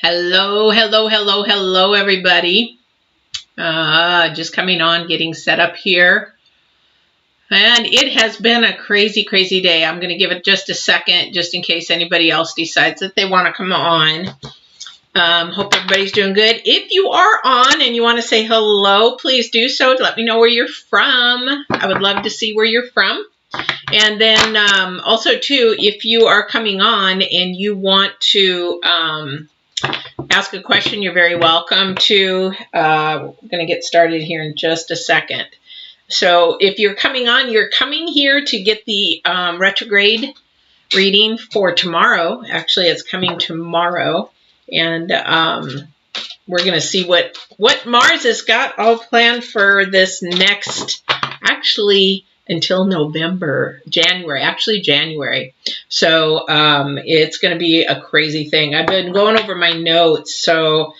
Hello, hello, hello, hello, everybody. Just coming on, getting set up here. And it has been a crazy, crazy day. I'm going to give it just a second, just in case anybody else decides that they want to come on. Hope everybody's doing good. If you are on and you want to say hello, please do so. Let me know where you're from. I would love to see where you're from. And then also, too, if you are coming on and you want to ask a question, you're very welcome to. We're going to get started here in just a second. So if you're coming on, you're coming here to get the retrograde reading for tomorrow. Actually, it's coming tomorrow. And we're going to see what Mars has got all planned for this next, actually, until January. So it's going to be a crazy thing. I've been going over my notes. So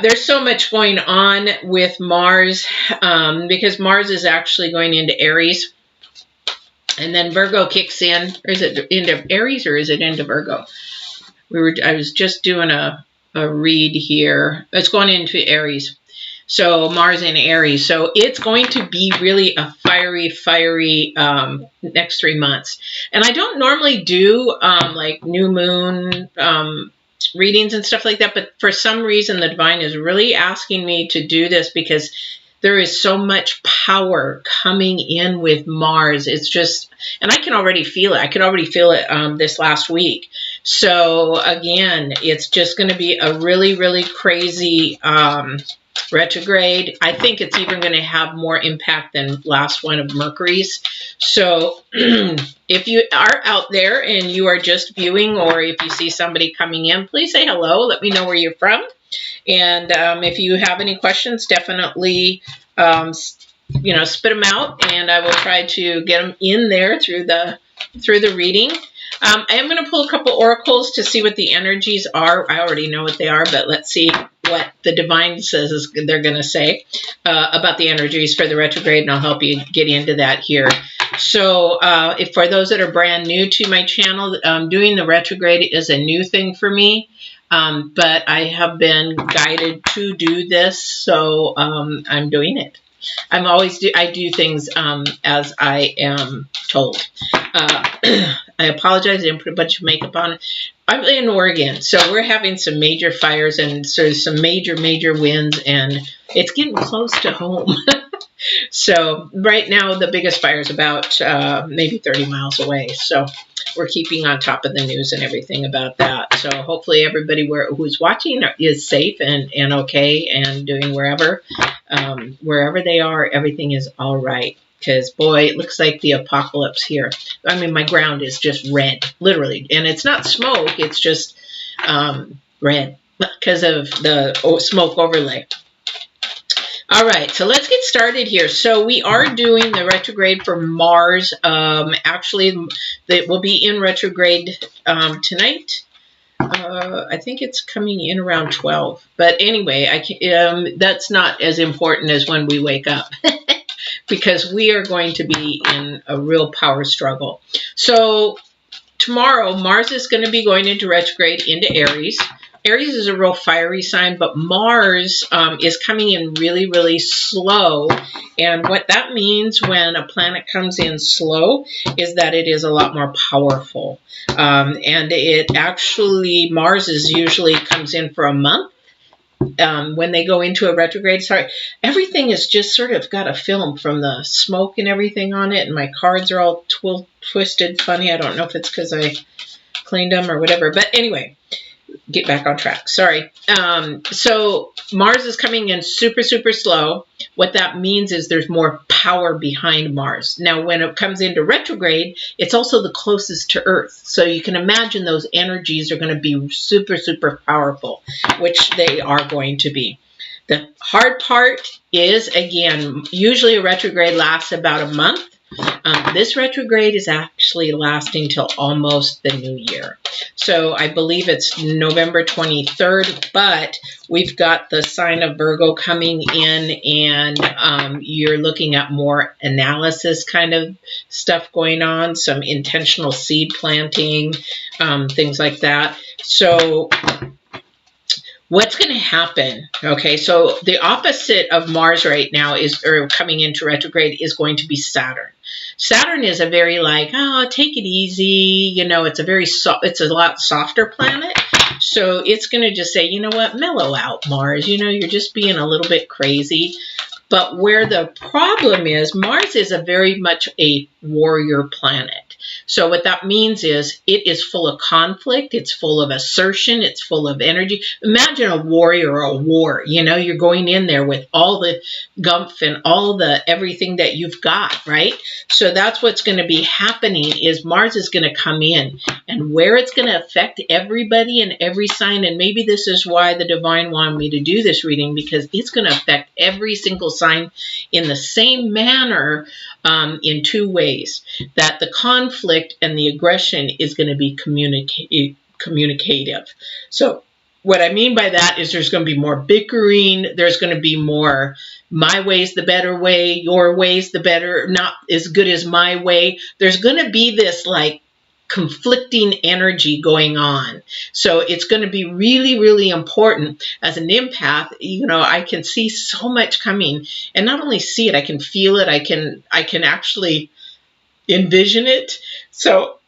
there's so much going on with Mars because Mars is actually going into Aries. And then Virgo kicks in. Or is it into Aries or is it into Virgo? I was just doing a read here. It's going into Aries. So Mars in Aries. So it's going to be really a fiery next 3 months. And I don't normally do like new moon readings and stuff like that. But for some reason, the divine is really asking me to do this because there is so much power coming in with Mars. It's just, and I can already feel it. I could already feel it this last week. So again, it's just going to be a really, really crazy retrograde. I think it's even going to have more impact than last one of Mercury's. So if you are out there and you are just viewing, or if you see somebody coming in, please say hello. Let me know where you're from. And if you have any questions, definitely, spit them out, and I will try to get them in there through the reading. I am going to pull a couple oracles to see what the energies are. I already know what they are, but let's see what the divine says they're going to say about the energies for the retrograde, and I'll help you get into that here. So if for those that are brand new to my channel, doing the retrograde is a new thing for me. But I have been guided to do this, so I'm doing it. I do things as I am told. I apologize, I didn't put a bunch of makeup on. I'm in Oregon, so we're having some major fires and so some major winds, and it's getting close to home. So right now, the biggest fire is about maybe 30 miles away. So we're keeping on top of the news and everything about that. So hopefully everybody who's watching is safe and okay and doing wherever they are, everything is all right. Because, boy, it looks like the apocalypse here. I mean, my ground is just red, literally. And it's not smoke. It's just red because of the smoke overlay. All right, so let's get started here. So we are doing the retrograde for Mars. Actually, it will be in retrograde tonight. I think it's coming in around 12. But anyway, that's not as important as when we wake up. Because we are going to be in a real power struggle. So tomorrow, Mars is going to be going into retrograde into Aries. Aries is a real fiery sign, but Mars is coming in really, really slow. And what that means when a planet comes in slow is that it is a lot more powerful. And it actually, Mars usually comes in for a month. When they go into a retrograde, everything is just sort of got a film from the smoke and everything on it, and my cards are all twisted funny. I don't know if it's because I cleaned them or whatever, but anyway, get back on track. Sorry. So Mars is coming in super, super slow. What that means is there's more power behind Mars. Now, when it comes into retrograde, it's also the closest to Earth. So you can imagine those energies are going to be super, super powerful, which they are going to be. The hard part is, again, usually a retrograde lasts about a month. This retrograde is actually lasting till almost the new year. So I believe it's November 23rd, but we've got the sign of Virgo coming in, and you're looking at more analysis kind of stuff going on, some intentional seed planting, things like that. So What's going to happen? Okay, so the opposite of Mars right now or coming into retrograde, is going to be Saturn. Saturn is a very take it easy. It's it's a lot softer planet. So it's going to just say, you know what, mellow out, Mars. You're just being a little bit crazy. But where the problem is, Mars is a very much a warrior planet. So what that means is it is full of conflict. It's full of assertion. It's full of energy. Imagine a warrior or a war. You're going in there with all the gumph and all the everything that you've got, right? So that's what's going to be happening is Mars is going to come in, and where it's going to affect everybody and every sign. And maybe this is why the divine wanted me to do this reading, because it's going to affect every single sign in the same manner, in two ways. That the conflict and the aggression is going to be communicative. So what I mean by that is there's going to be more bickering. There's going to be more, my way's the better way, your way's the better, not as good as my way. There's going to be this conflicting energy going on. So it's going to be really, really important. As an empath, I can see so much coming, and not only see it, I can feel it. I can actually envision it. So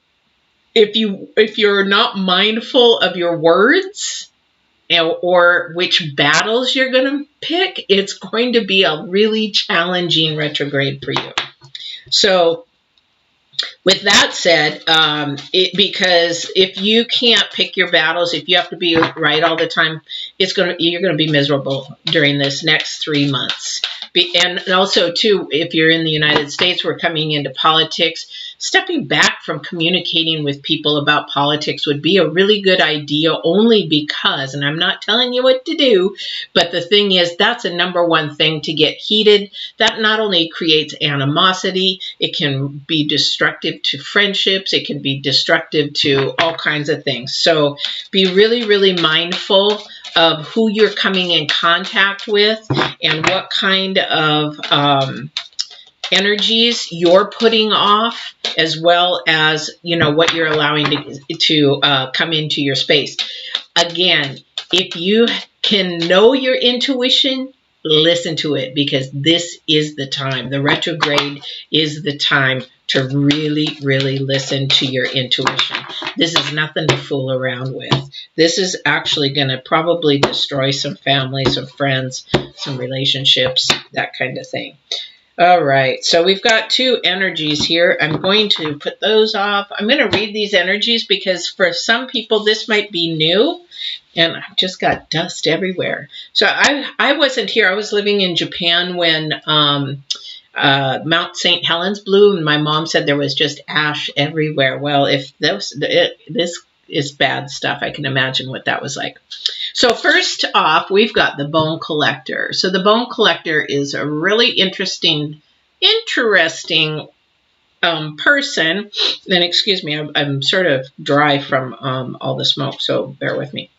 if you're not mindful of your words or which battles you're going to pick, it's going to be a really challenging retrograde for you. So with that said, because if you can't pick your battles, if you have to be right all the time, you're going to be miserable during this next 3 months. And also, too, if you're in the United States, we're coming into politics. Stepping back from communicating with people about politics would be a really good idea, only because, and I'm not telling you what to do, but the thing is, that's a number one thing to get heated. That not only creates animosity, it can be destructive to friendships. It can be destructive to all kinds of things. So be really, really mindful of who you're coming in contact with and what kind of energies you're putting off, as well as what you're allowing to come into your space. Again, if you can know your intuition, listen to it, because this is the time. The retrograde is the time to really, really listen to your intuition. This is nothing to fool around with. This is actually going to probably destroy some families, some friends, some relationships, that kind of thing. All right, so we've got two energies here. I'm going to put those off. I'm going to read these energies because for some people this might be new, and I've just got dust everywhere. So I wasn't here. I was living in Japan when Mount St. Helens blew, and my mom said there was just ash everywhere. Well, if this is bad stuff, I can imagine what that was like. So first off, we've got the bone collector. So the bone collector is a really interesting person. And excuse me, I'm sort of dry from all the smoke, so bear with me.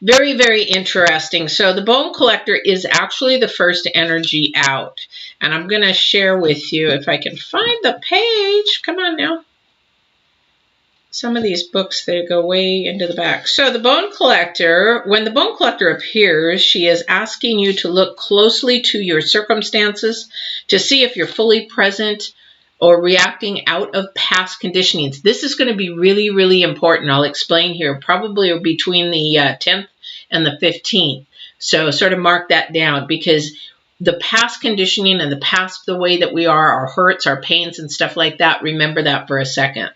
Very, very interesting. So the bone collector is actually the first energy out. And I'm going to share with you, if I can find the page. Come on now. Some of these books, they go way into the back. So the bone collector, when the bone collector appears, she is asking you to look closely to your circumstances to see if you're fully present or reacting out of past conditionings. This is going to be really, really important. I'll explain here, probably between the 10th and the 15th. So sort of mark that down, because the past conditioning and the way that we are, our hurts, our pains and stuff like that, remember that for a second.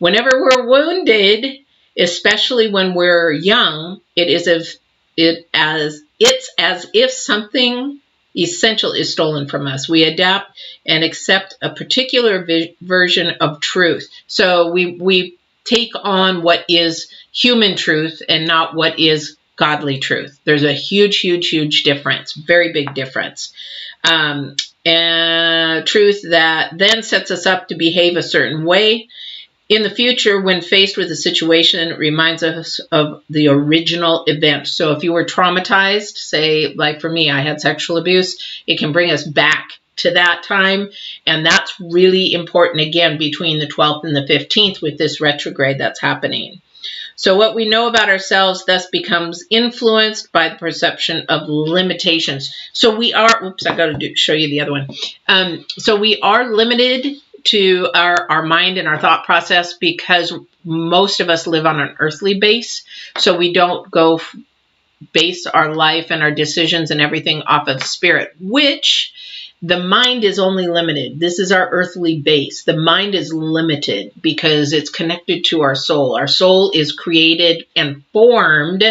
Whenever we're wounded, especially when we're young, it's as if something essential is stolen from us. We adapt and accept a particular version of truth. So we take on what is human truth and not what is godly truth. There's a huge, huge, huge difference, very big difference. And truth that then sets us up to behave a certain way. In the future, when faced with a situation, it reminds us of the original event. So if you were traumatized, say, like for me, I had sexual abuse, it can bring us back to that time. And that's really important, again, between the 12th and the 15th with this retrograde that's happening. So what we know about ourselves thus becomes influenced by the perception of limitations. So we are, oops, I got to show you the other one. So we are limited to our mind and our thought process because most of us live on an earthly base. So we don't go base our life and our decisions and everything off of spirit, which the mind is only limited. This is our earthly base. The mind is limited because it's connected to our soul. Our soul is created and formed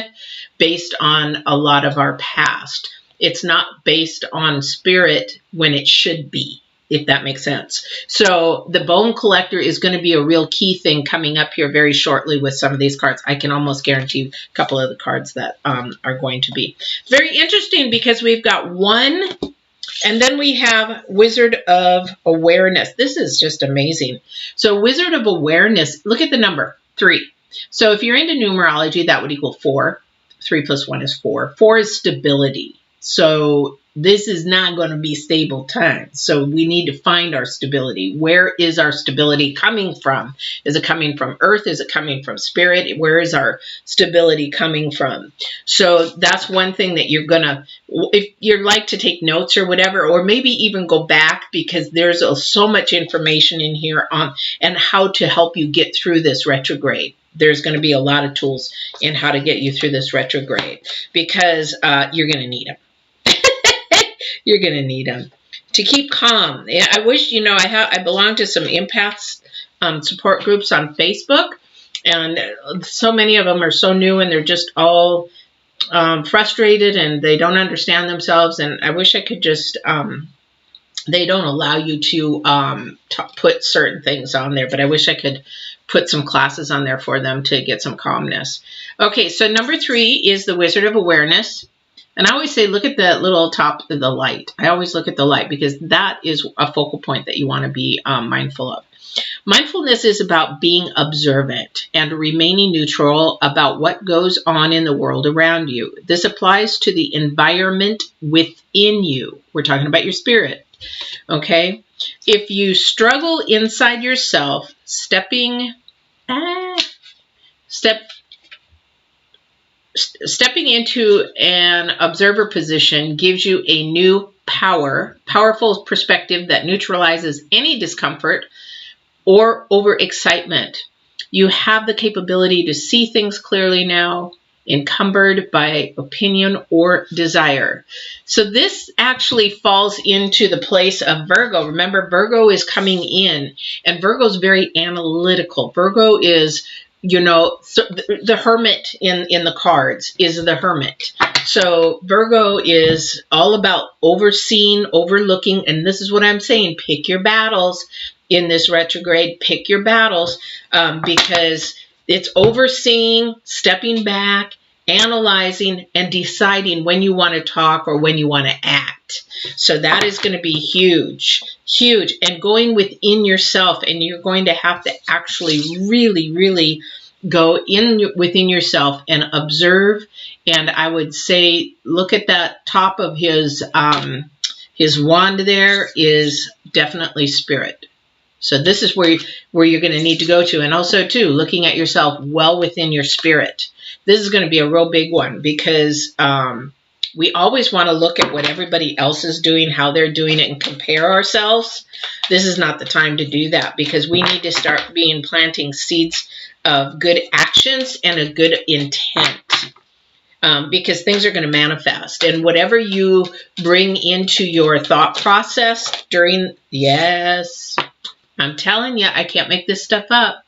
based on a lot of our past. It's not based on spirit when it should be, if that makes sense. So the bone collector is going to be a real key thing coming up here very shortly with some of these cards. I can almost guarantee a couple of the cards that are going to be very interesting because we've got one, and then we have Wizard of Awareness. This is just amazing. So Wizard of Awareness, look at the number 3. So if you're into numerology, that would equal 4. 3 plus 1 is 4. 4 is stability. So this is not going to be stable time. So we need to find our stability. Where is our stability coming from? Is it coming from earth? Is it coming from spirit? Where is our stability coming from? So that's one thing that you're going to, if you'd like to take notes or whatever, or maybe even go back because there's so much information in here on and how to help you get through this retrograde. There's going to be a lot of tools in how to get you through this retrograde because you're going to need them. You're going to need them to keep calm. I wish, I belong to some empaths support groups on Facebook, and so many of them are so new and they're just all frustrated and they don't understand themselves. And I wish I could just, they don't allow you to put certain things on there, but I wish I could put some classes on there for them to get some calmness. Okay, so number 3 is the Wizard of Awareness. And I always say, look at the little top of the light. I always look at the light because that is a focal point that you want to be mindful of. Mindfulness is about being observant and remaining neutral about what goes on in the world around you. This applies to the environment within you. We're talking about your spirit. Okay? If you struggle inside yourself, stepping into an observer position gives you a new powerful perspective that neutralizes any discomfort or overexcitement. You have the capability to see things clearly now, encumbered by opinion or desire. So this actually falls into the place of Virgo. Remember, Virgo is coming in, and Virgo is very analytical. Virgo is, the hermit in the cards is the hermit. So Virgo is all about overseeing, overlooking, and this is what I'm saying, pick your battles in this retrograde, pick your battles, because it's overseeing, stepping back, analyzing, and deciding when you want to talk or when you want to act. So that is going to be huge, huge. And going within yourself, and you're going to have to actually really, really go within yourself and observe. And I would say, look at that top of his wand there is definitely spirit. So this is where you're going to need to go to. And also, too, looking at yourself well within your spirit. This is going to be a real big one because we always want to look at what everybody else is doing, how they're doing it, and compare ourselves. This is not the time to do that because we need to start planting seeds of good actions and a good intent. Because things are going to manifest. And whatever you bring into your thought process yes, I'm telling you, I can't make this stuff up.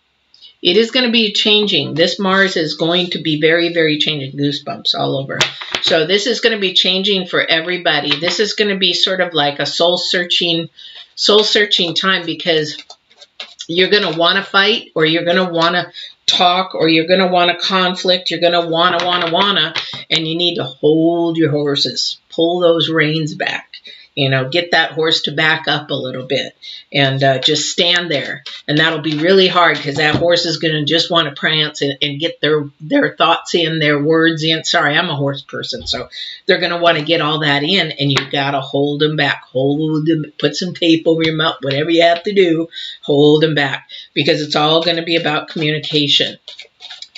It is going to be changing. This Mars is going to be very, very changing. Goosebumps all over. So this is going to be changing for everybody. This is going to be sort of like a soul-searching time because you're going to want to fight, or you're going to want to talk, or you're going to want to conflict. You're going to want to, and you need to hold your horses. Pull those reins back. Get that horse to back up a little bit and just stand there. And that'll be really hard because that horse is going to just want to prance and get their thoughts in, their words in. Sorry, I'm a horse person. So they're going to want to get all that in, and you've got to hold them back. Hold them, put some tape over your mouth, whatever you have to do, hold them back because it's all going to be about communication.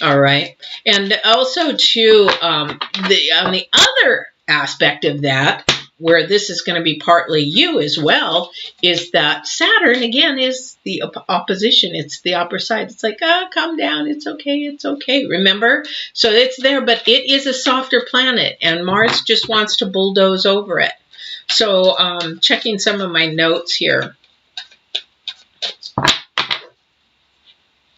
All right. And also, too, on the other aspect of that, where this is going to be partly you as well, is that Saturn, again, is the opposition. It's the opposite side. It's like, calm down. It's okay. It's okay. Remember? So it's there, but it is a softer planet, and Mars just wants to bulldoze over it. So checking some of my notes here.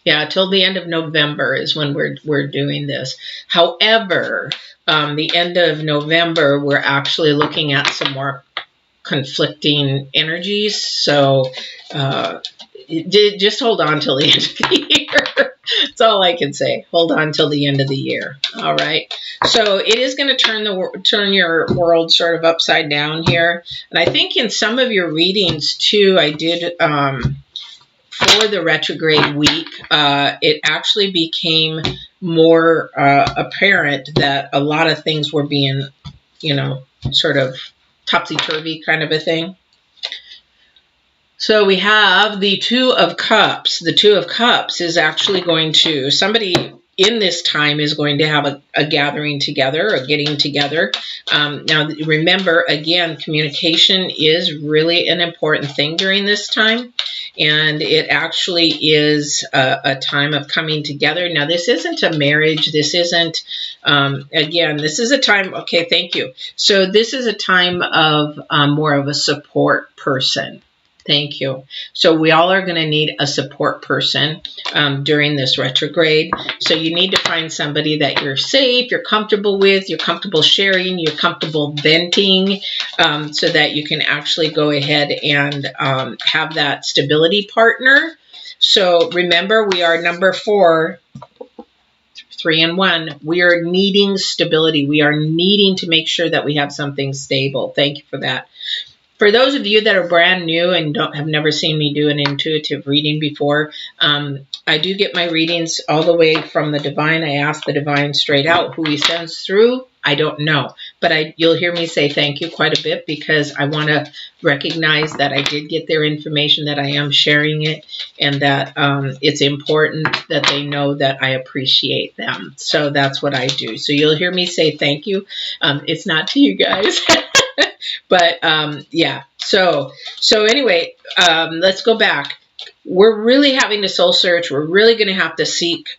Yeah, till the end of November is when we're doing this. However, the end of November, we're actually looking at some more conflicting energies. So just hold on till the end of the year. That's all I can say. Hold on till the end of the year. All right. So it is going to turn your world sort of upside down here. And I think in some of your readings too, I did. For the retrograde week, it actually became more apparent that a lot of things were being, sort of topsy-turvy kind of a thing. So we have the Two of Cups. The Two of Cups is actually going to, somebody in this time is going to have a gathering together, a getting together. Now, remember, again, communication is really an important thing during this time. And it actually is a time of coming together. Now, this isn't a marriage. This isn't, again, this is a time, okay, thank you. So this is a time of more of a support person. Thank you. So we all are going to need a support person during this retrograde. So you need to find somebody that you're safe, you're comfortable with, you're comfortable sharing, you're comfortable venting, so that you can actually go ahead and have that stability partner. So remember, we are number 4, 3 and 1. We are needing stability. We are needing to make sure that we have something stable. Thank you for that. For those of you that are brand new and have never seen me do an intuitive reading before, I do get my readings all the way from the divine. I ask the divine straight out. Who he sends through, I don't know. But you'll hear me say thank you quite a bit, because I want to recognize that I did get their information, that I am sharing it, and that it's important that they know that I appreciate them. So that's what I do. So you'll hear me say thank you. It's not to you guys. But yeah, so anyway, let's go back. We're really having a soul search. We're really going to have to seek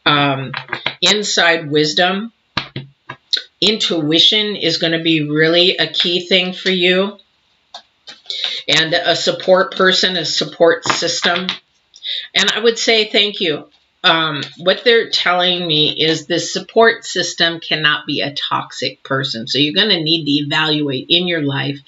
inside wisdom. Intuition is going to be really a key thing for you. And a support person, a support system. And I would say thank you. What they're telling me is this support system cannot be a toxic person. So you're going to need to evaluate in your life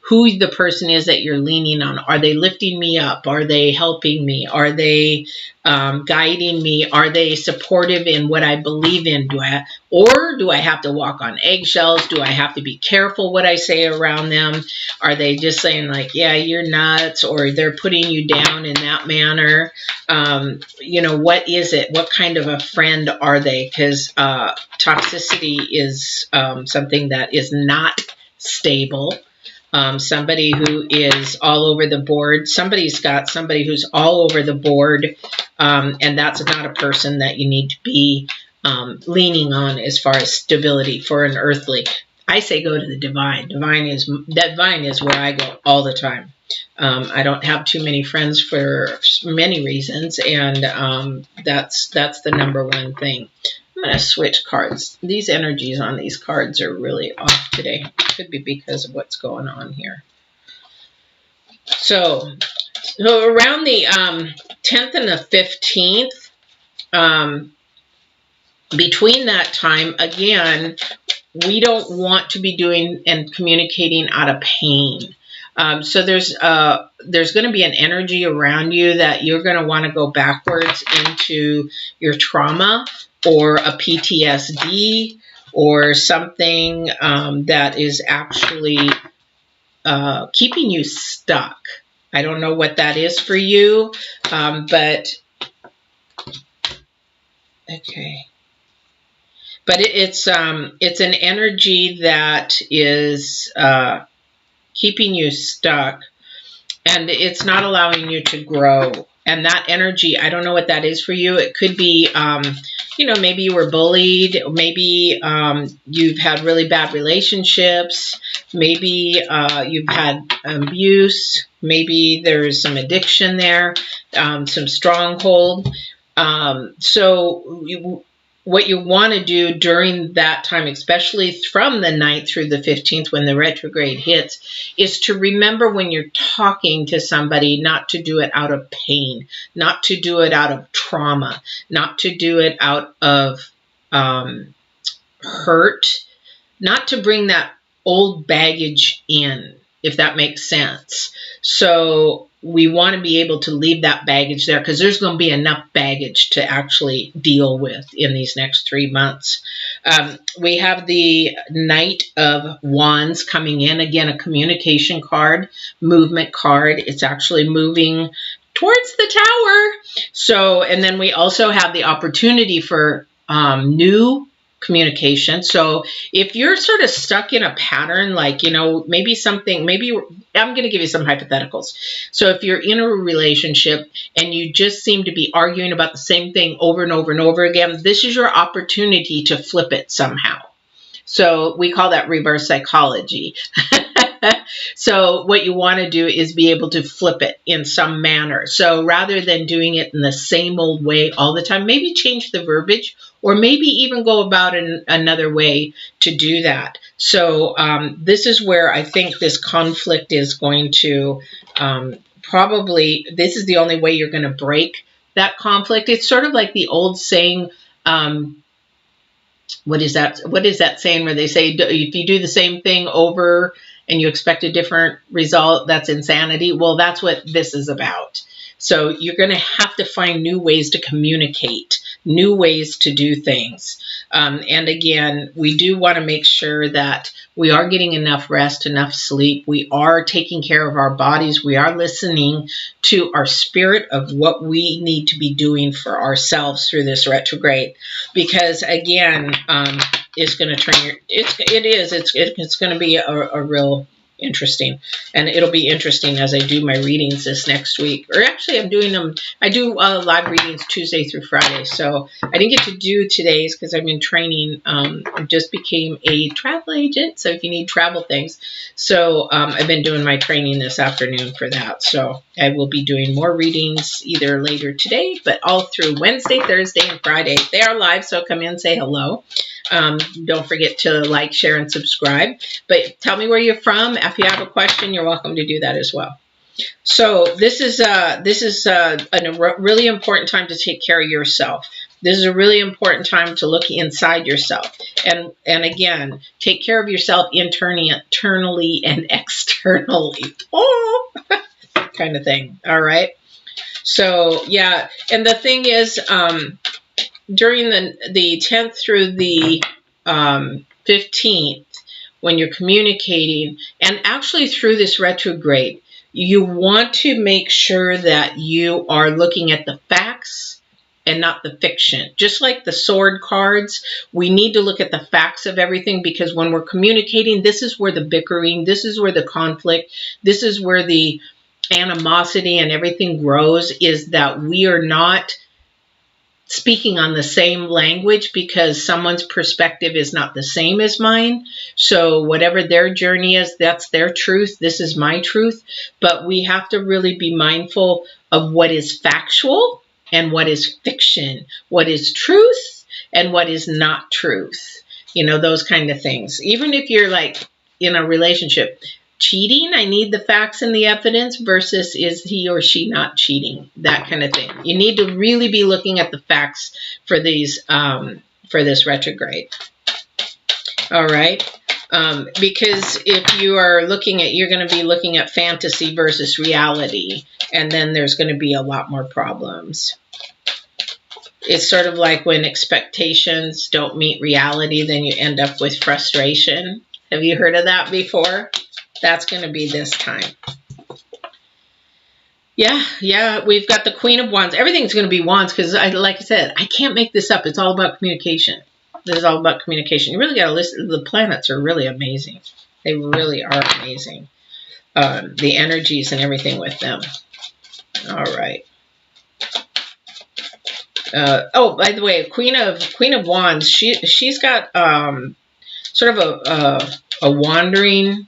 who the person is that you're leaning on. Are they lifting me up? Are they helping me? Are they guiding me? Are they supportive in what I believe in? Do I have to walk on eggshells? Do I have to be careful what I say around them? Are they just saying like, yeah, you're nuts, or they're putting you down in that manner? What is it? What kind of a friend are they? Because toxicity is something that is not stable. Somebody who is all over the board. Somebody's got somebody who's all over the board, and that's not a person that you need to be leaning on as far as stability for an earthly. I say go to the divine. Divine is where I go all the time. I don't have too many friends for many reasons, and that's the number one thing. I'm going to switch cards. These energies on these cards are really off today. Could be because of what's going on here. So around the 10th and the 15th, between that time, again, we don't want to be doing and communicating out of pain. So there's going to be an energy around you that you're going to want to go backwards into your trauma, or a PTSD, or something that is actually keeping you stuck. I don't know what that is for you, but okay. But it's an energy that is keeping you stuck, and it's not allowing you to grow. And that energy, I don't know what that is for you. It could be, maybe you were bullied. Maybe you've had really bad relationships. Maybe you've had abuse. Maybe there's some addiction there, some stronghold. What you want to do during that time, especially from the 9th through the 15th when the retrograde hits, is to remember when you're talking to somebody not to do it out of pain, not to do it out of trauma, not to do it out of hurt, not to bring that old baggage in, if that makes sense. So we want to be able to leave that baggage there, because there's going to be enough baggage to actually deal with in these next 3 months. We have the Knight of Wands coming in. Again, a communication card, movement card. It's actually moving towards the Tower. So, and then we also have the opportunity for new communication. So if you're sort of stuck in a pattern, like, maybe I'm going to give you some hypotheticals. So if you're in a relationship and you just seem to be arguing about the same thing over and over and over again, this is your opportunity to flip it somehow. So we call that reverse psychology. So what you want to do is be able to flip it in some manner. So rather than doing it in the same old way all the time, maybe change the verbiage, or maybe even go about another way to do that. So this is where I think this conflict is going to this is the only way you're going to break that conflict. It's sort of like the old saying, what is that saying where they say, if you do the same thing over and you expect a different result, that's insanity? Well, that's what this is about. So you're going to have to find new ways to communicate, new ways to do things. And again, we do want to make sure that we are getting enough rest, enough sleep. We are taking care of our bodies. We are listening to our spirit of what we need to be doing for ourselves through this retrograde. Because again, it's going to turn it's going to be a real interesting, and it'll be interesting as I do my readings this next week. Or actually, I'm doing them. I do live readings Tuesday through Friday, so I didn't get to do today's because I've been training. I just became a travel agent, so if you need travel things, so I've been doing my training this afternoon for that. So I will be doing more readings either later today, but all through Wednesday, Thursday, and Friday. They are live, so come in, say hello. Don't forget to like, share, and subscribe. But tell me where you're from. If you have a question, you're welcome to do that as well. So this is a really important time to take care of yourself. This is a really important time to look inside yourself. And again, take care of yourself internally and externally. Oh, kind of thing. All right. So, yeah. And the thing is, during the 10th through the 15th, when you're communicating, and actually through this retrograde, you want to make sure that you are looking at the facts and not the fiction. Just like the sword cards, we need to look at the facts of everything, because when we're communicating, this is where the bickering, this is where the conflict, this is where the animosity and everything grows, is that we are not speaking on the same language, because someone's perspective is not the same as mine. So whatever their journey is, that's their truth. This is my truth. But we have to really be mindful of what is factual and what is fiction, what is truth and what is not truth. Those kind of things. Even if you're like in a relationship, cheating, I need the facts and the evidence, versus is he or she not cheating, that kind of thing. You need to really be looking at the facts for these for this retrograde. All right. Because if you are you're going to be looking at fantasy versus reality, and then there's going to be a lot more problems. It's sort of like when expectations don't meet reality, then you end up with frustration. Have you heard of that before? That's going to be this time. Yeah, we've got the Queen of Wands. Everything's going to be Wands, because, like I said, I can't make this up. It's all about communication. This is all about communication. You really got to listen. The planets are really amazing. They really are amazing. The energies and everything with them. All right. Oh, by the way, Queen of Wands. She's got sort of a wandering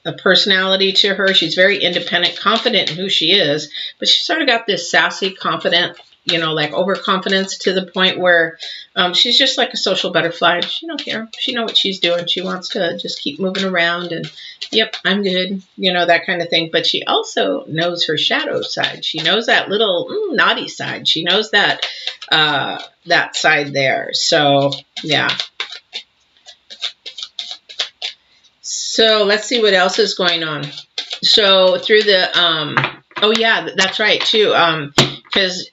a personality to her. She's very independent, confident in who she is, but she's sort of got this sassy, confident, like overconfidence to the point where she's just like a social butterfly. She don't care. She knows what she's doing. She wants to just keep moving around and, yep, I'm good, that kind of thing. But she also knows her shadow side. She knows that little naughty side. She knows that that side there. So, yeah. So let's see what else is going on. So through the, oh yeah, that's right too. Because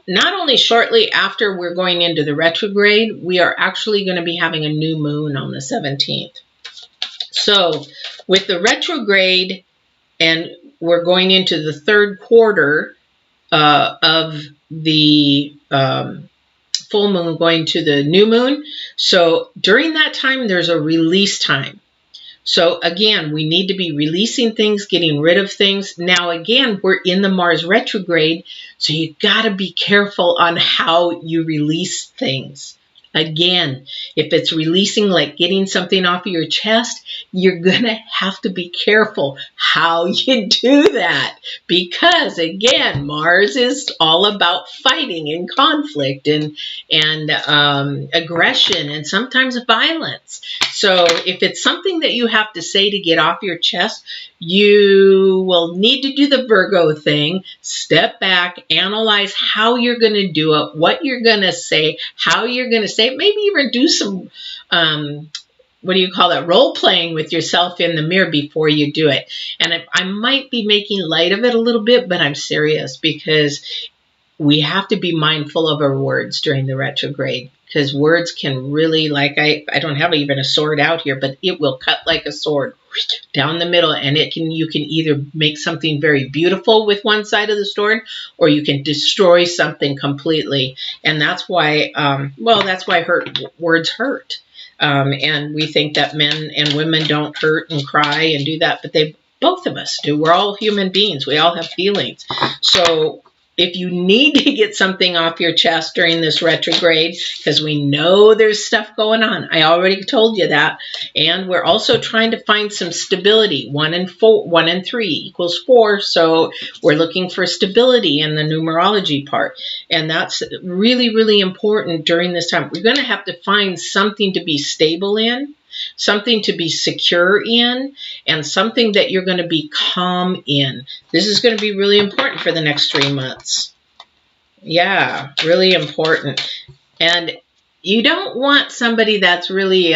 not only shortly after we're going into the retrograde, we are actually going to be having a new moon on the 17th. So with the retrograde, and we're going into the third quarter of the full moon going to the new moon. So during that time, there's a release time. So again, we need to be releasing things, getting rid of things. Now again, we're in the Mars retrograde, so you got to be careful on how you release things. Again, if it's releasing, like getting something off of your chest, you're going to have to be careful how you do that. Because again, Mars is all about fighting and conflict and aggression and sometimes violence. So if it's something that you have to say to get off your chest, you will need to do the Virgo thing. Step back, analyze how you're going to do it, what you're going to say, how you're going to say it. Maybe even do some, what do you call that, role playing with yourself in the mirror before you do it. And I might be making light of it a little bit, but I'm serious because we have to be mindful of our words during the retrograde. Because words can really, like I don't have even a sword out here, but it will cut like a sword down the middle, and you can either make something very beautiful with one side of the sword, or you can destroy something completely. And that's why, that's why words hurt. And we think that men and women don't hurt and cry and do that, but both of us do. We're all human beings. We all have feelings. So if you need to get something off your chest during this retrograde, because we know there's stuff going on, I already told you that, and we're also trying to find some stability. 1 and 3 equals 4, so we're looking for stability in the numerology part, and that's really, really important during this time. We're going to have to find something to be stable in, something to be secure in, and something that you're going to be calm in. This is going to be really important for the next 3 months. Yeah, really important. And you don't want somebody that's really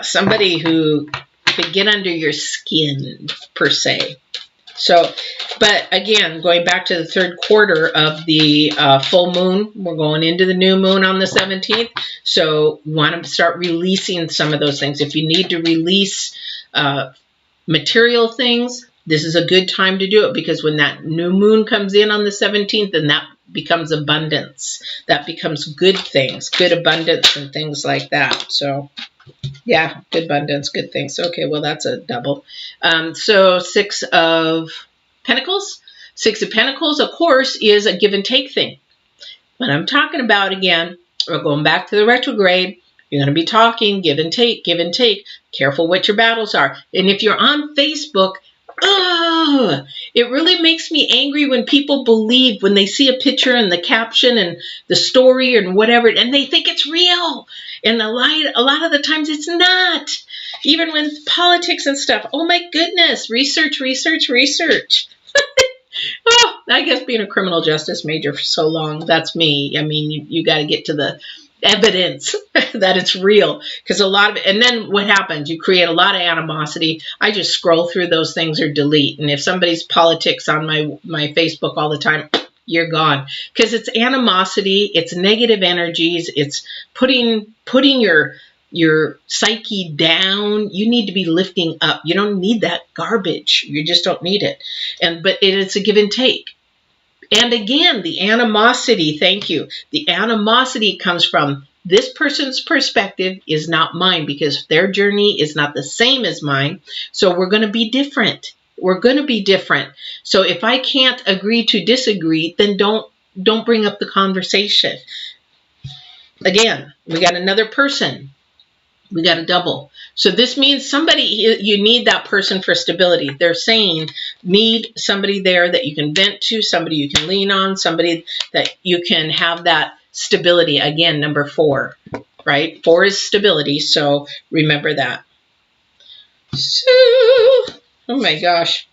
somebody who could get under your skin, per se. So, but again, going back to the third quarter of the full moon, we're going into the new moon on the 17th. So we want to start releasing some of those things. If you need to release material things, this is a good time to do it, because when that new moon comes in on the 17th, then that becomes abundance. That becomes good things, good abundance and things like that. So yeah, good abundance, good things. Okay, well, that's a double. So 6 of Pentacles. 6 of Pentacles, of course, is a give and take thing. What I'm talking about, again, we're going back to the retrograde. You're going to be talking, give and take, give and take. Careful what your battles are. And if you're on Facebook, it really makes me angry when people believe, when they see a picture and the caption and the story and whatever, and they think it's real. And a lot of the times it's not. Even with politics and stuff. Oh my goodness. Research, research, research. Oh, I guess being a criminal justice major for so long, that's me. I mean, you got to get to the evidence that it's real, because a lot of it, and then what happens, you create a lot of animosity. I just scroll through those things or delete, and if somebody's politics on my Facebook all the time, you're gone, because it's animosity, it's negative energies, it's putting your psyche down. You need to be lifting up. You don't need that garbage. You just don't need it. But it's a give and take. And again, the animosity, thank you. The animosity comes from this person's perspective is not mine, because their journey is not the same as mine. So we're going to be different. We're going to be different. So if I can't agree to disagree, then don't don't bring up the conversation. Again, we got another person. We got a double. So this means somebody, you need that person for stability. They're saying need somebody there that you can vent to, somebody you can lean on, somebody that you can have that stability. Again, number 4, right? 4 is stability. So remember that. So, oh my gosh.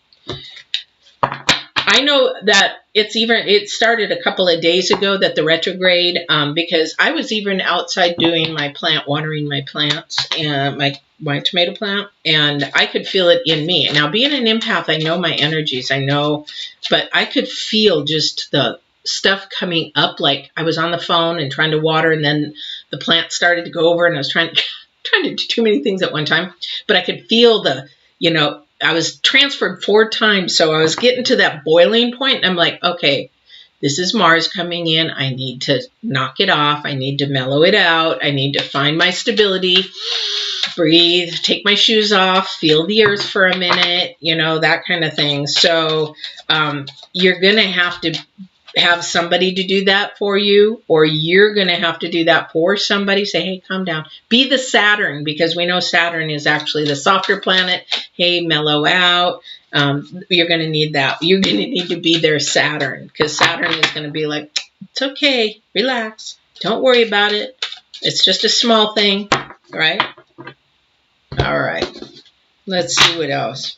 I know that it started a couple of days ago, that the retrograde, because I was even outside doing my plant, watering my plants, and my tomato plant, and I could feel it in me. Now, being an empath, I know my energies, but I could feel just the stuff coming up, like I was on the phone and trying to water, and then the plant started to go over, and I was trying to do too many things at one time, but I could feel I was transferred 4 times, so I was getting to that boiling point, and I'm like, okay, this is Mars coming in. I need to knock it off. I need to mellow it out. I need to find my stability, breathe, take my shoes off, feel the earth for a minute, that kind of thing. So you're going to have somebody to do that for you, or you're going to have to do that for somebody. Say, hey, calm down. Be the Saturn, because we know Saturn is actually the softer planet. Hey, mellow out. You're going to need that. You're going to need to be their Saturn, because Saturn is going to be like, it's okay, relax, don't worry about it. It's just a small thing, right? All right. Let's see what else.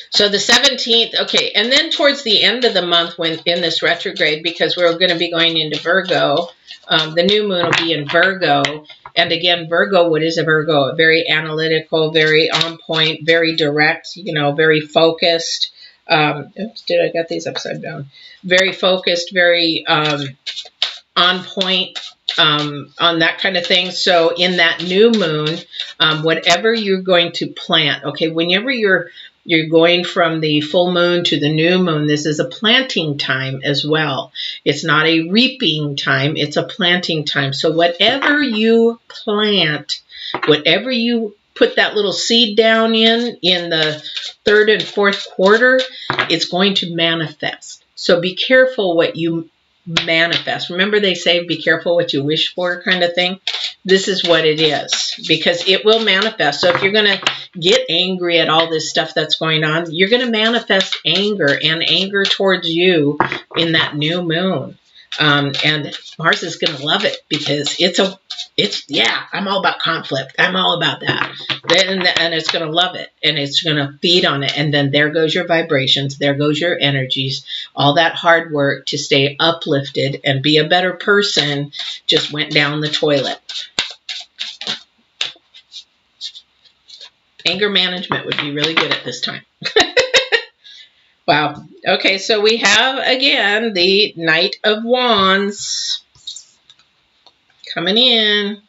So the 17th, okay, and then towards the end of the month, when in this retrograde, because we're going to be going into Virgo, the new moon will be in Virgo. And again, Virgo, what is a Virgo? Very analytical, very on point, very direct, very focused. Oops, did I get these upside down? Very focused, very on point, on that kind of thing. So in that new moon, whatever you're going to plant, okay, whenever you're going from the full moon to the new moon, this is a planting time as well. It's not a reaping time, it's a planting time. So whatever you plant, whatever you put that little seed down in the 3rd and 4th quarter, it's going to manifest. So be careful what you manifest. Remember, they say be careful what you wish for, kind of thing. This is what it is, because it will manifest. So if you're going to get angry at all this stuff that's going on, you're going to manifest anger, and anger towards you in that new moon. And Mars is going to love it, because I'm all about conflict. I'm all about that. And it's going to love it, and it's going to feed on it. And then there goes your vibrations. There goes your energies. All that hard work to stay uplifted and be a better person just went down the toilet. Anger management would be really good at this time. Wow. Okay, so we have, again, the Knight of Wands coming in.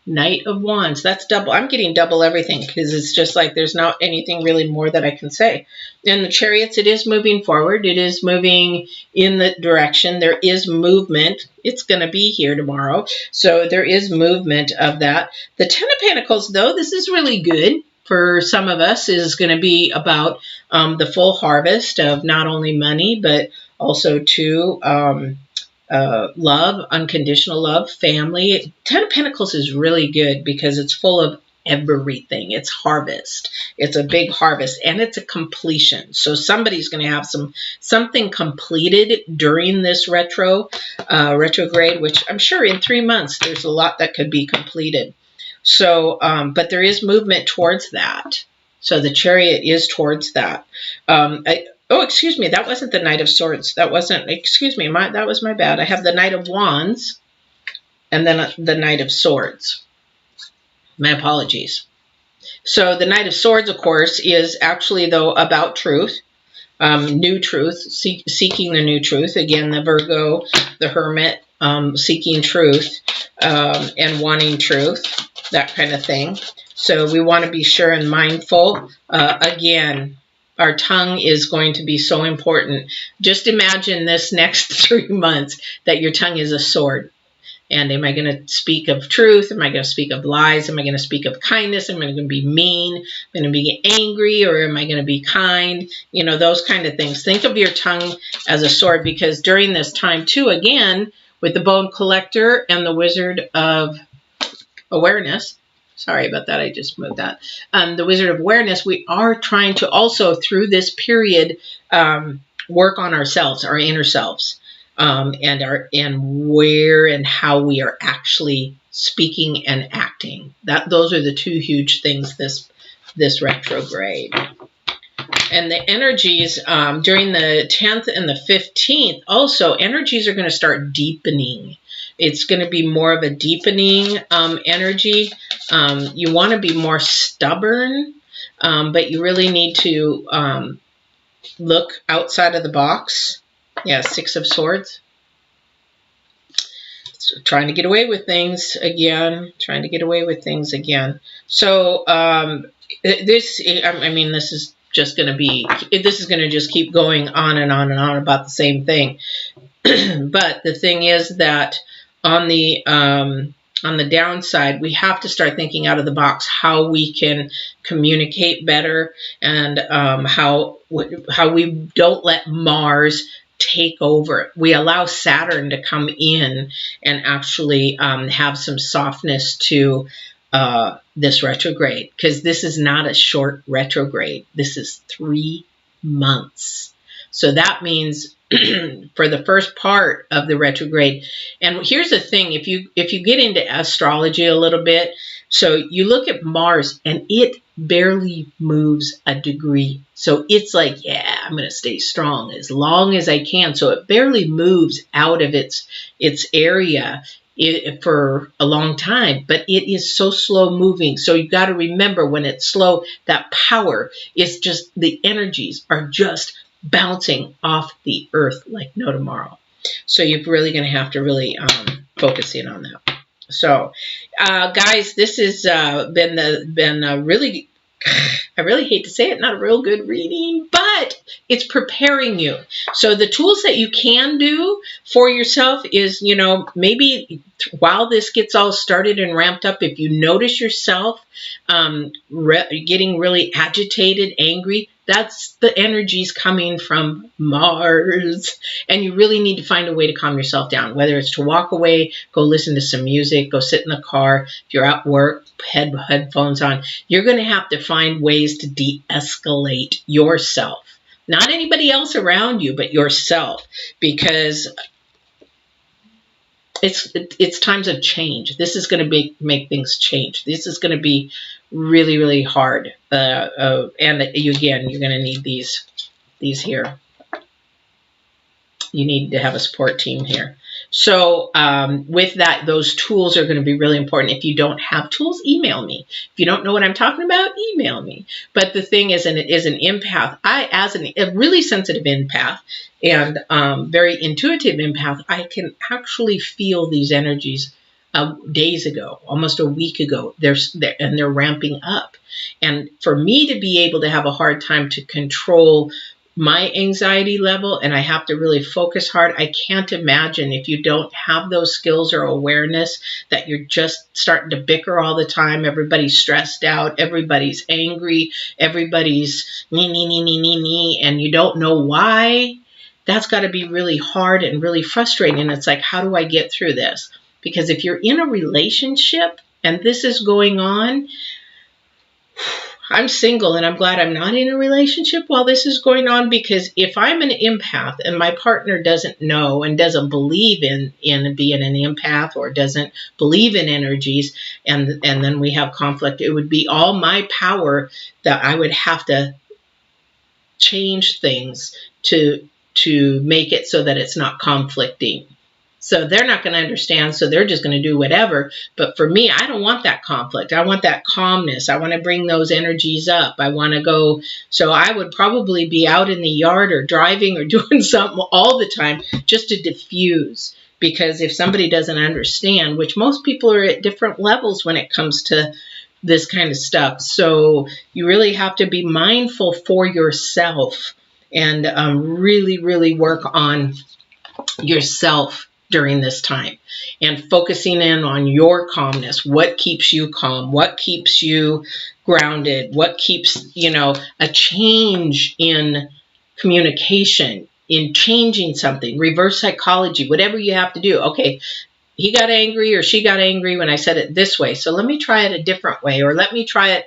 Knight of Wands. That's double. I'm getting double everything, because it's just like there's not anything really more that I can say. And the Chariots, it is moving forward. It is moving in the direction. There is movement. It's going to be here tomorrow. So there is movement of that. The Ten of Pentacles, though, this is really good. For some of us, is going to be about the full harvest of not only money, but also to love, unconditional love, family. Ten of Pentacles is really good because it's full of everything. It's harvest. It's a big harvest, and it's a completion. So somebody's going to have something completed during this retrograde, which I'm sure in 3 months there's a lot that could be completed. So, but there is movement towards that. So the Chariot is towards that. Excuse me, that wasn't the Knight of Swords. That wasn't, excuse me, that was my bad. I have the Knight of Wands and then the Knight of Swords. My apologies. So the Knight of Swords, of course, is actually, though, about truth. New truth, seeking the new truth. Again, the Virgo, the Hermit, seeking truth and wanting truth, that kind of thing. So we want to be sure and mindful. Again, our tongue is going to be so important. Just imagine this next 3 months that your tongue is a sword. And am I going to speak of truth? Am I going to speak of lies? Am I going to speak of kindness? Am I going to be mean? Am I going to be angry, or am I going to be kind? You know, those kind of things. Think of your tongue as a sword, because during this time too, again, with the Bone Collector and the Wizard of Awareness, sorry about that, I just moved that. The Wizard of Awareness, we are trying to also, through this period, work on ourselves, our inner selves. And where and how we are actually speaking and acting. Those are the two huge things this retrograde. And the energies during the 10th and the 15th, also energies are going to start deepening. It's going to be more of a deepening energy. You want to be more stubborn, but you really need to look outside of the box. Yeah, Six of Swords. So trying to get away with things again. So this is just going to be, this is going to just keep going on and on and on about the same thing. But the thing is that on the downside, we have to start thinking out of the box how we can communicate better, and how we don't let Mars take over. We allow Saturn to come in and actually have some softness to this retrograde, because this is not a short retrograde. This is 3 months. So that means for the first part of the retrograde, and here's the thing, if you get into astrology a little bit, so you look at Mars and it barely moves a degree. So it's like, yeah, I'm going to stay strong as long as I can. So it barely moves out of its area for a long time, but it is so slow moving. So you got to remember, when it's slow, that power is just, the energies are just bouncing off the earth like no tomorrow. So you're really going to have to really focus in on that. So, guys, this has been a really, I really hate to say it, not a real good reading, but it's preparing you. So the tools that you can do for yourself is, you know, maybe while this gets all started and ramped up, if you notice yourself getting really agitated, angry, that's the energies coming from Mars. And you really need to find a way to calm yourself down, whether it's to walk away, go listen to some music, go sit in the car. If you're at work, headphones on. You're going to have to find ways to de-escalate yourself. Not anybody else around you, but yourself. Because it's times of change. This is going to make things change. This is going to be really, really hard. And again, you're going to need these here. You need to have a support team here. So with that, those tools are going to be really important. If you don't have tools, email me. If you don't know what I'm talking about, email me. But the thing is, and it is an empath. As a really sensitive empath and very intuitive empath, I can actually feel these energies days ago, almost a week ago. They're ramping up. And for me to be able to have a hard time to control my anxiety level, and I have to really focus hard. I can't imagine, if you don't have those skills or awareness, that you're just starting to bicker all the time. Everybody's stressed out. Everybody's angry. Everybody's me, and you don't know why. That's got to be really hard and really frustrating. And it's like, how do I get through this? Because if you're in a relationship and this is going on, I'm single, and I'm glad I'm not in a relationship while this is going on, because if I'm an empath and my partner doesn't know and doesn't believe in being an empath, or doesn't believe in energies, and then we have conflict, it would be all my power that I would have to change things to make it so that it's not conflicting. So they're not going to understand, so they're just going to do whatever. But for me, I don't want that conflict. I want that calmness. I want to bring those energies up. I want to go. So I would probably be out in the yard or driving or doing something all the time just to diffuse. Because if somebody doesn't understand, which most people are at different levels when it comes to this kind of stuff. So you really have to be mindful for yourself and really, really work on yourself during this time, and focusing in on your calmness. What keeps you calm? What keeps you grounded? What keeps, a change in communication, in changing something, reverse psychology, whatever you have to do. Okay, he got angry or she got angry when I said it this way, so let me try it a different way, or let me try it,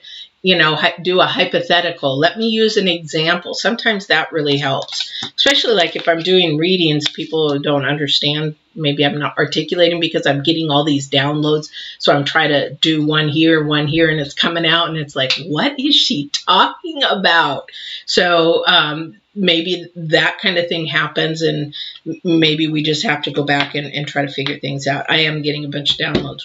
do a hypothetical. Let me use an example. Sometimes that really helps, especially like if I'm doing readings, people don't understand. Maybe I'm not articulating because I'm getting all these downloads. So I'm trying to do one here, and it's coming out, and it's like, what is she talking about? So maybe that kind of thing happens, and maybe we just have to go back and try to figure things out. I am getting a bunch of downloads,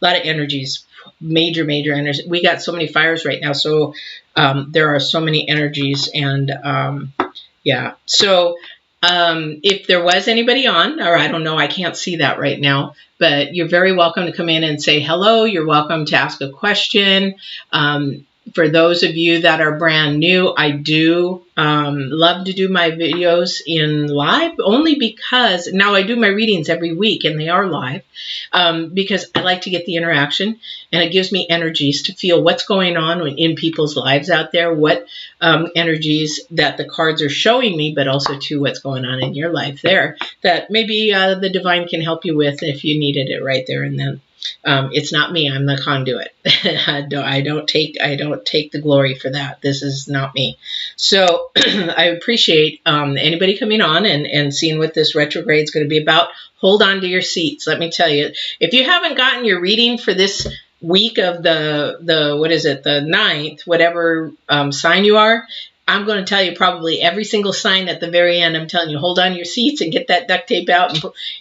a lot of energies, major energy. We got so many fires right now, so there are so many energies, and yeah. So if there was anybody on, or I don't know, I can't see that right now, but you're very welcome to come in and say hello. You're welcome to ask a question. For those of you that are brand new, I do love to do my videos in live, only because now I do my readings every week and they are live, because I like to get the interaction, and it gives me energies to feel what's going on in people's lives out there, what energies that the cards are showing me, but also to what's going on in your life there that maybe the divine can help you with if you needed it right there and then. It's not me. I'm the conduit. I don't take the glory for that. This is not me. So I appreciate anybody coming on and seeing what this retrograde is going to be about. Hold on to your seats. Let me tell you, if you haven't gotten your reading for this week of the what is it, the 9th, whatever sign you are, I'm going to tell you probably every single sign at the very end. I'm telling you, hold on to your seats and get that duct tape out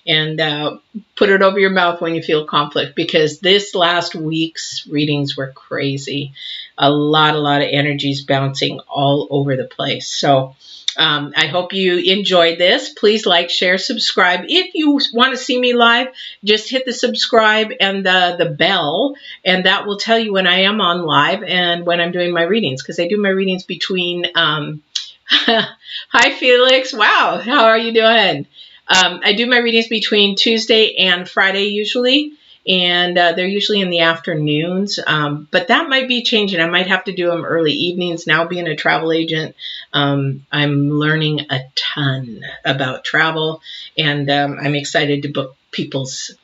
and put it over your mouth when you feel conflict, because this last week's readings were crazy. A lot of energies bouncing all over the place. So I hope you enjoyed this. Please like, share, subscribe. If you want to see me live, just hit the subscribe and the bell, and that will tell you when I am on live and when I'm doing my readings, because I do my readings between hi Felix, wow, how are you doing? I do my readings between Tuesday and Friday usually, and they're usually in the afternoons, but that might be changing. I might have to do them early evenings. Now, being a travel agent, I'm learning a ton about travel, and I'm excited to book people's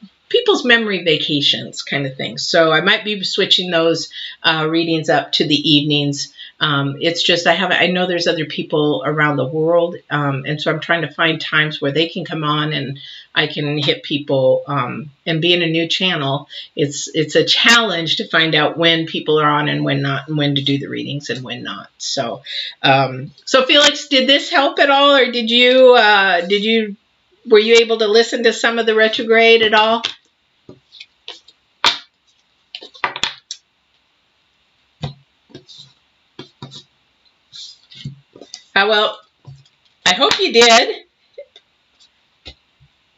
memory vacations kind of thing. So I might be switching those readings up to the evenings. It's just I know there's other people around the world, and so I'm trying to find times where they can come on and I can hit people. And being a new channel, it's a challenge to find out when people are on and when not, and when to do the readings and when not. So, so Felix, did this help at all, or were you able to listen to some of the retrograde at all? Well, I hope you did.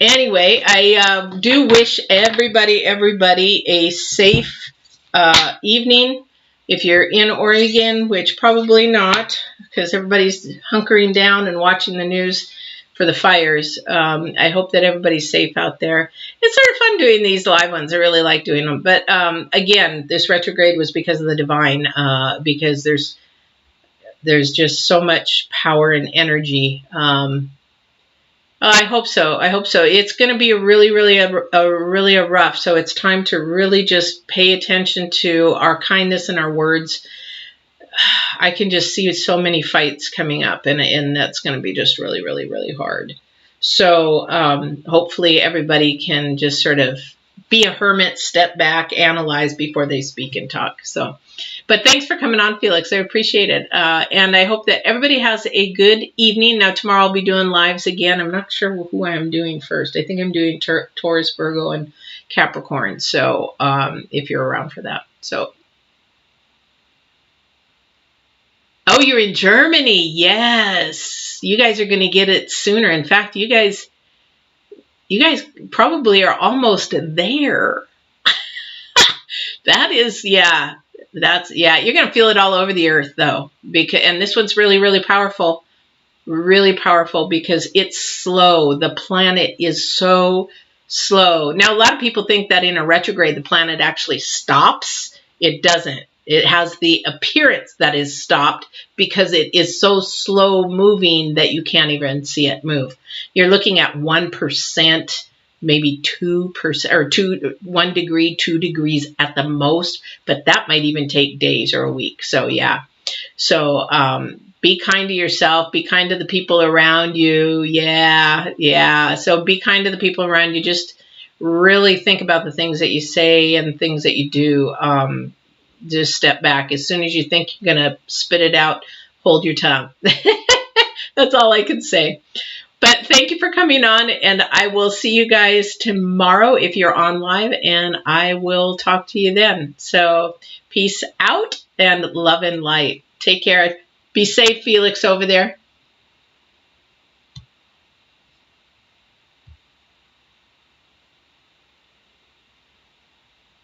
Anyway, I do wish everybody a safe evening. If you're in Oregon, which probably not, because everybody's hunkering down and watching the news for the fires. I hope that everybody's safe out there. It's sort of fun doing these live ones. I really like doing them. But again, this retrograde was because of the divine, because there's just so much power and energy. I hope so. It's going to be a really rough. So it's time to really just pay attention to our kindness and our words. I can just see so many fights coming up, and that's going to be just really hard. So hopefully everybody can just sort of be a hermit, step back, analyze before they speak and talk. So, but thanks for coming on, Felix. I appreciate it. And I hope that everybody has a good evening. Now, tomorrow I'll be doing lives again. I'm not sure who I am doing first. I think I'm doing Taurus, Virgo, and Capricorn. So if you're around for that. So, oh, you're in Germany. Yes. You guys are going to get it sooner. In fact, you guys probably are almost there. That is, yeah. You're going to feel it all over the earth, though. And this one's really powerful. really powerful because it's slow. The planet is so slow. Now, a lot of people think that in a retrograde, the planet actually stops. It doesn't. It has the appearance that is stopped because it is so slow moving that you can't even see it move. You're looking at 1%, maybe 2%, or 1 degree, 2 degrees at the most, but that might even take days or a week. So yeah. So be kind to yourself. Be kind to the people around you. Yeah. So be kind to the people around you. Just really think about the things that you say and things that you do. Just step back. As soon as you think you're going to spit it out, hold your tongue. That's all I can say. But thank you for coming on, and I will see you guys tomorrow if you're on live, and I will talk to you then. So peace out and love and light. Take care. Be safe, Felix, over there.